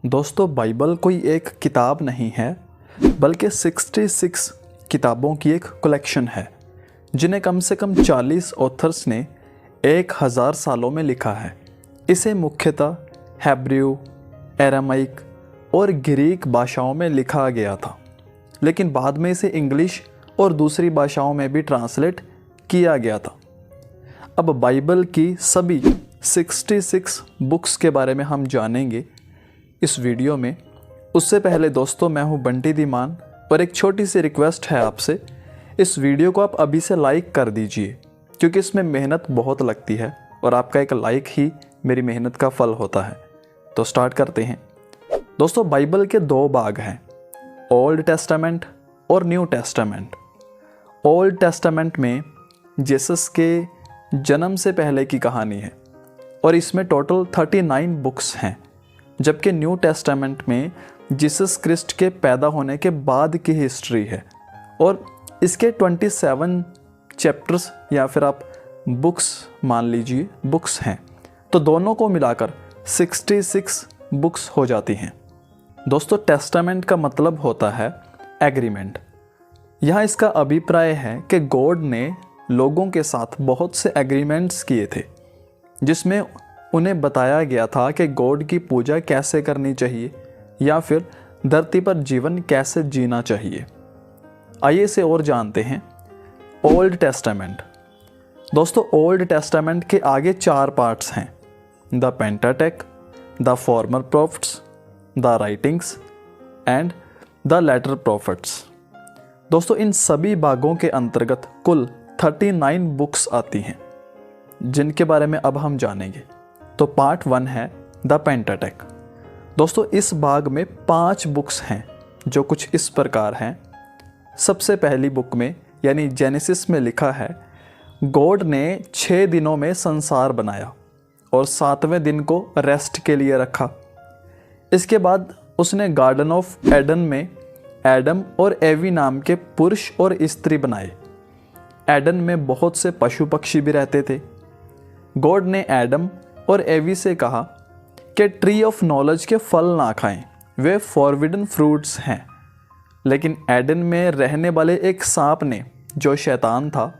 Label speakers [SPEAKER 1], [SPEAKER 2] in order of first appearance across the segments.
[SPEAKER 1] दोस्तों, बाइबल कोई एक किताब नहीं है बल्कि 66 किताबों की एक कलेक्शन है जिन्हें कम से कम 40 ऑथर्स ने 1000 सालों में लिखा है। इसे मुख्यतः हेब्रू, एरामाइक और ग्रीक भाषाओं में लिखा गया था, लेकिन बाद में इसे इंग्लिश और दूसरी भाषाओं में भी ट्रांसलेट किया गया था। अब बाइबल की सभी 66 बुक्स के बारे में हम जानेंगे इस वीडियो में। उससे पहले दोस्तों, मैं हूं बंटी धीमान और एक छोटी सी रिक्वेस्ट है आपसे, इस वीडियो को आप अभी से लाइक कर दीजिए क्योंकि इसमें मेहनत बहुत लगती है और आपका एक लाइक ही मेरी मेहनत का फल होता है। तो स्टार्ट करते हैं। दोस्तों, बाइबल के 2 भाग हैं, ओल्ड टेस्टामेंट और न्यू टेस्टामेंट। ओल्ड टेस्टामेंट में जीसस के जन्म से पहले की कहानी है और इसमें टोटल 39 बुक्स हैं, जबकि न्यू टेस्टामेंट में जीसस क्रिस्ट के पैदा होने के बाद की हिस्ट्री है और इसके 27 चैप्टर्स या फिर आप बुक्स मान लीजिए बुक्स हैं, तो दोनों को मिलाकर 66 बुक्स हो जाती हैं। दोस्तों, टेस्टामेंट का मतलब होता है एग्रीमेंट। यहाँ इसका अभिप्राय है कि गॉड ने लोगों के साथ बहुत से एग्रीमेंट्स किए थे जिसमें उन्हें बताया गया था कि गॉड की पूजा कैसे करनी चाहिए या फिर धरती पर जीवन कैसे जीना चाहिए। आइए इसे और जानते हैं। Old Testament. दोस्तों, ओल्ड टेस्टामेंट के आगे 4 पार्ट्स हैं, the Pentateuch, the former prophets, the writings and the latter prophets. दोस्तों, इन सभी भागों के अंतर्गत कुल 39 बुक्स आती हैं जिनके बारे में अब हम जानेंगे। तो पार्ट 1 है द पेंटाटेक। दोस्तों, इस भाग में 5 बुक्स हैं जो कुछ इस प्रकार हैं। सबसे पहली बुक में यानी जेनेसिस में लिखा है, गॉड ने 6 दिनों में संसार बनाया और 7वें दिन को रेस्ट के लिए रखा। इसके बाद उसने गार्डन ऑफ एडन में एडम और एवी नाम के पुरुष और स्त्री बनाए। एडन में बहुत से पशु पक्षी भी रहते थे। गॉड ने एडम और एवी से कहा कि ट्री ऑफ नॉलेज के फल ना खाएं, वे फॉरबिडन फ्रूट्स हैं। लेकिन एडन में रहने वाले एक सांप ने, जो शैतान था,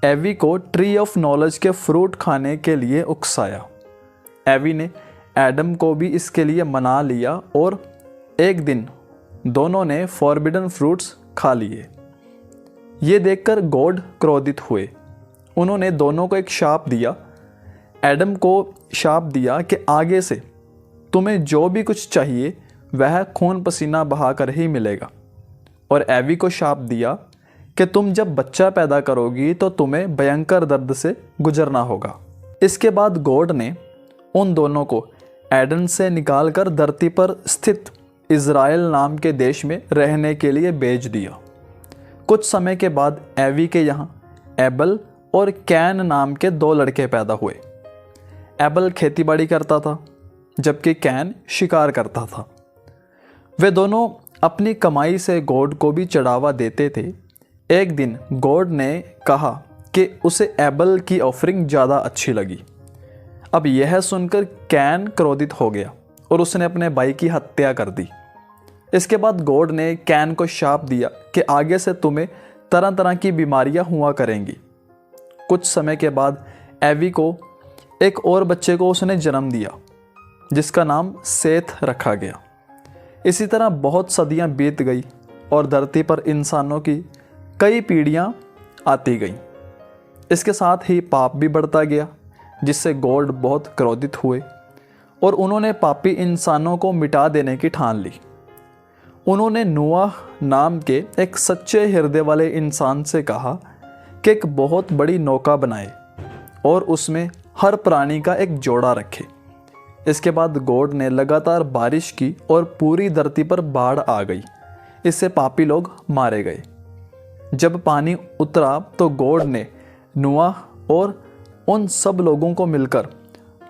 [SPEAKER 1] एवी को ट्री ऑफ नॉलेज के फ्रूट खाने के लिए उकसाया। एवी ने एडम को भी इसके लिए मना लिया और एक दिन दोनों ने फॉरबिडन फ्रूट्स खा लिए। ये देखकर गॉड क्रोधित हुए। उन्होंने दोनों को एक शाप दिया। एडम को शाप दिया कि आगे से तुम्हें जो भी कुछ चाहिए वह खून पसीना बहाकर ही मिलेगा, और एवी को शाप दिया कि तुम जब बच्चा पैदा करोगी तो तुम्हें भयंकर दर्द से गुजरना होगा। इसके बाद गॉड ने उन दोनों को एडन से निकालकर धरती पर स्थित इज़राइल नाम के देश में रहने के लिए भेज दिया। कुछ समय के बाद एवी के यहाँ एबल और कैन नाम के 2 लड़के पैदा हुए। एबल खेतीबाड़ी करता था जबकि कैन शिकार करता था। वे दोनों अपनी कमाई से गॉड को भी चढ़ावा देते थे। एक दिन गॉड ने कहा कि उसे एबल की ऑफरिंग ज़्यादा अच्छी लगी। अब यह सुनकर कैन क्रोधित हो गया और उसने अपने भाई की हत्या कर दी। इसके बाद गॉड ने कैन को शाप दिया कि आगे से तुम्हें तरह तरह की बीमारियां हुआ करेंगी। कुछ समय के बाद एवी को एक और बच्चे को उसने जन्म दिया जिसका नाम सेथ रखा गया। इसी तरह बहुत सदियां बीत गई और धरती पर इंसानों की कई पीढ़ियां आती गईं। इसके साथ ही पाप भी बढ़ता गया, जिससे गॉड बहुत क्रोधित हुए और उन्होंने पापी इंसानों को मिटा देने की ठान ली। उन्होंने नूह नाम के एक सच्चे हृदय वाले इंसान से कहा कि एक बहुत बड़ी नौका बनाए और उसमें हर प्राणी का एक जोड़ा रखे। इसके बाद गॉड ने लगातार बारिश की और पूरी धरती पर बाढ़ आ गई। इससे पापी लोग मारे गए। जब पानी उतरा तो गॉड ने नूह और उन सब लोगों को मिलकर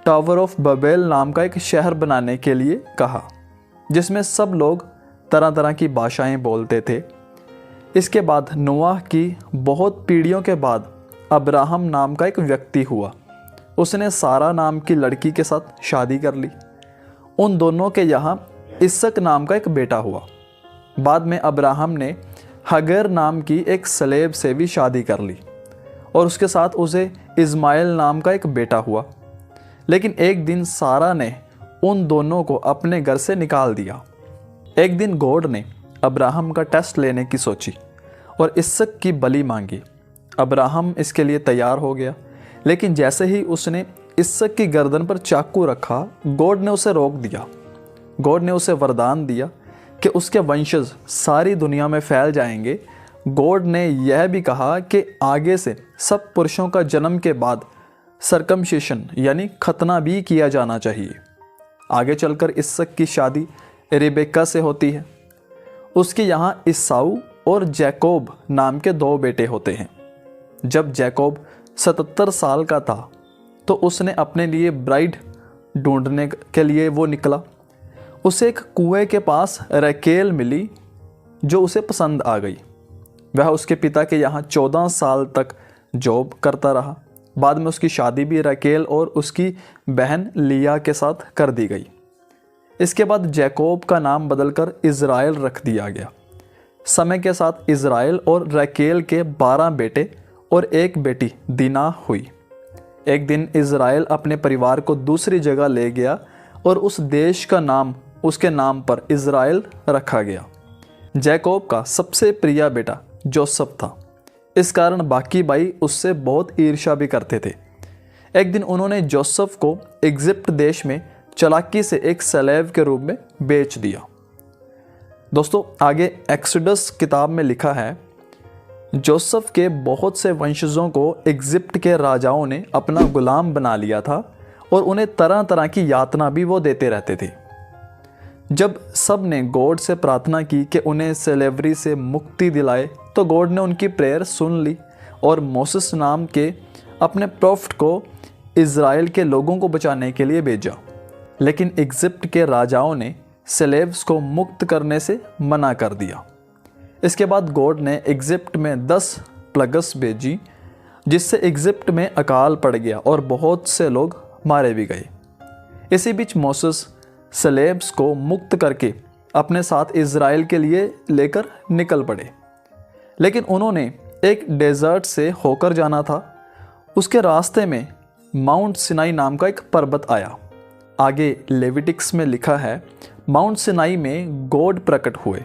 [SPEAKER 1] टावर ऑफ बबेल नाम का एक शहर बनाने के लिए कहा, जिसमें सब लोग तरह तरह की भाषाएं बोलते थे। इसके बाद नूह की बहुत पीढ़ियों के बाद अब्राहम नाम का एक व्यक्ति हुआ। उसने सारा नाम की लड़की के साथ शादी कर ली। उन दोनों के यहाँ इसक नाम का एक बेटा हुआ। बाद में अब्राहम ने हगर नाम की एक सलेब से भी शादी कर ली और उसके साथ उसे इस्माइल नाम का एक बेटा हुआ। लेकिन एक दिन सारा ने उन दोनों को अपने घर से निकाल दिया। एक दिन गॉड ने अब्राहम का टेस्ट लेने की सोची और इसक की बलि मांगी। अब्राहम इसके लिए तैयार हो गया, लेकिन जैसे ही उसने इसक की गर्दन पर चाकू रखा, गॉड ने उसे रोक दिया। गॉड ने उसे वरदान दिया कि उसके वंशज सारी दुनिया में फैल जाएंगे। गॉड ने यह भी कहा कि आगे से सब पुरुषों का जन्म के बाद सर्कमशिशन यानी खतना भी किया जाना चाहिए। आगे चलकर इसक की शादी रिबेका से होती है। उसके यहाँ ईसाऊ और जैकोब नाम के 2 बेटे होते हैं। जब जैकोब 77 साल का था तो उसने अपने लिए ब्राइड ढूंढने के लिए वो निकला। उसे एक कुएं के पास रकेल मिली जो उसे पसंद आ गई। वह उसके पिता के यहाँ 14 साल तक जॉब करता रहा। बाद में उसकी शादी भी रकेल और उसकी बहन लिया के साथ कर दी गई। इसके बाद जैकोब का नाम बदलकर इज़राइल रख दिया गया। समय के साथ इज़राइल और रकेल के 12 बेटे और एक बेटी दीना हुई। एक दिन इज़राइल अपने परिवार को दूसरी जगह ले गया और उस देश का नाम उसके नाम पर इज़राइल रखा गया। जैकोब का सबसे प्रिय बेटा जोसेफ था। इस कारण बाकी भाई उससे बहुत ईर्ष्या भी करते थे। एक दिन उन्होंने जोसेफ को इजिप्ट देश में चालाकी से एक स्लेव के रूप में बेच दिया। दोस्तों, आगे एक्सोडस किताब में लिखा है, जोसेफ के बहुत से वंशजों को इजिप्ट के राजाओं ने अपना गुलाम बना लिया था और उन्हें तरह तरह की यातना भी वो देते रहते थे। जब सब ने गॉड से प्रार्थना की कि उन्हें स्लेवरी से मुक्ति दिलाए, तो गॉड ने उनकी प्रेयर सुन ली और मोसेस नाम के अपने प्रॉफिट को इज़राइल के लोगों को बचाने के लिए भेजा। लेकिन इजिप्ट के राजाओं ने स्लेव्स को मुक्त करने से मना कर दिया। इसके बाद गॉड ने इजिप्ट में 10 प्लगस भेजी, जिससे इजिप्ट में अकाल पड़ गया और बहुत से लोग मारे भी गए। इसी बीच मोसेस स्लेव्स को मुक्त करके अपने साथ इज़राइल के लिए लेकर निकल पड़े। लेकिन उन्होंने एक डेजर्ट से होकर जाना था। उसके रास्ते में माउंट सिनाई नाम का एक पर्वत आया। आगे लेविटिक्स में लिखा है, माउंट सिनाई में गॉड प्रकट हुए।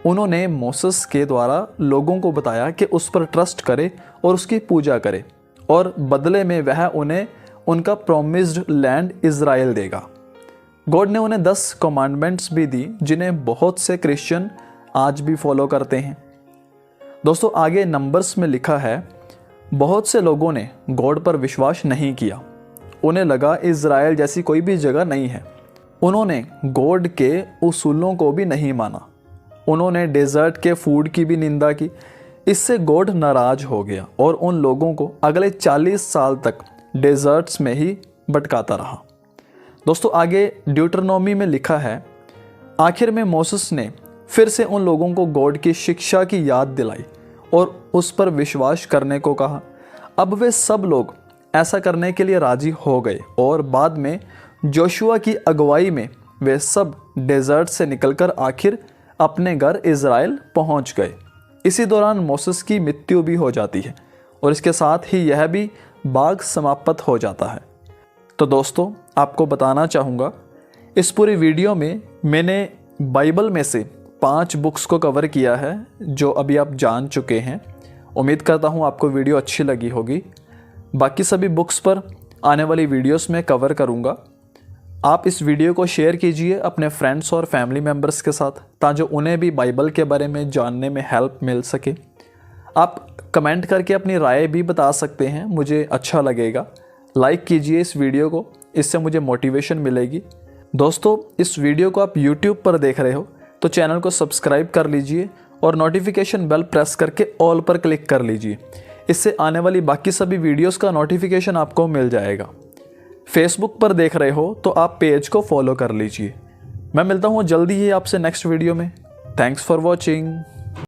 [SPEAKER 1] उन्होंने मोसेस के द्वारा लोगों को बताया कि उस पर ट्रस्ट करे और उसकी पूजा करे, और बदले में वह उन्हें उनका प्रॉमिस्ड लैंड इज़राइल देगा। गॉड ने उन्हें 10 कमांडमेंट्स भी दी, जिन्हें बहुत से क्रिश्चियन आज भी फॉलो करते हैं। दोस्तों, आगे नंबर्स में लिखा है, बहुत से लोगों ने गॉड पर विश्वास नहीं किया। उन्हें लगा इज़राइल जैसी कोई भी जगह नहीं है। उन्होंने गॉड के उसूलों को भी नहीं माना। उन्होंने डेजर्ट के फूड की भी निंदा की। इससे गॉड नाराज हो गया और उन लोगों को अगले 40 साल तक डेजर्ट्स में ही भटकाता रहा। दोस्तों, आगे ड्यूटरनोमी में लिखा है, आखिर में मोसेस ने फिर से उन लोगों को गॉड की शिक्षा की याद दिलाई और उस पर विश्वास करने को कहा। अब वे सब लोग ऐसा करने के लिए राजी हो गए और बाद में जोशुआ की अगुवाई में वे सब डेजर्ट से निकलकर आखिर अपने घर इज़राइल पहुंच गए। इसी दौरान मोसेस की मृत्यु भी हो जाती है और इसके साथ ही यह भी भाग समाप्त हो जाता है। तो दोस्तों, आपको बताना चाहूँगा, इस पूरी वीडियो में मैंने बाइबल में से 5 बुक्स को कवर किया है जो अभी आप जान चुके हैं। उम्मीद करता हूँ आपको वीडियो अच्छी लगी होगी। बाकी सभी बुक्स पर आने वाली वीडियोस में कवर करूँगा। आप इस वीडियो को शेयर कीजिए अपने फ्रेंड्स और फैमिली मेम्बर्स के साथ, ताकि उन्हें भी बाइबल के बारे में जानने में हेल्प मिल सके। आप कमेंट करके अपनी राय भी बता सकते हैं, मुझे अच्छा लगेगा। लाइक कीजिए इस वीडियो को, इससे मुझे मोटिवेशन मिलेगी। दोस्तों, इस वीडियो को आप YouTube पर देख रहे हो तो चैनल को सब्सक्राइब कर लीजिए और नोटिफिकेशन बेल प्रेस करके ऑल पर क्लिक कर लीजिए। इससे आने वाली बाकी सभी वीडियोस का नोटिफिकेशन आपको मिल जाएगा। फेसबुक पर देख रहे हो तो आप पेज को फॉलो कर लीजिए। मैं मिलता हूँ जल्दी ही आपसे नेक्स्ट वीडियो में। Thanks for watching.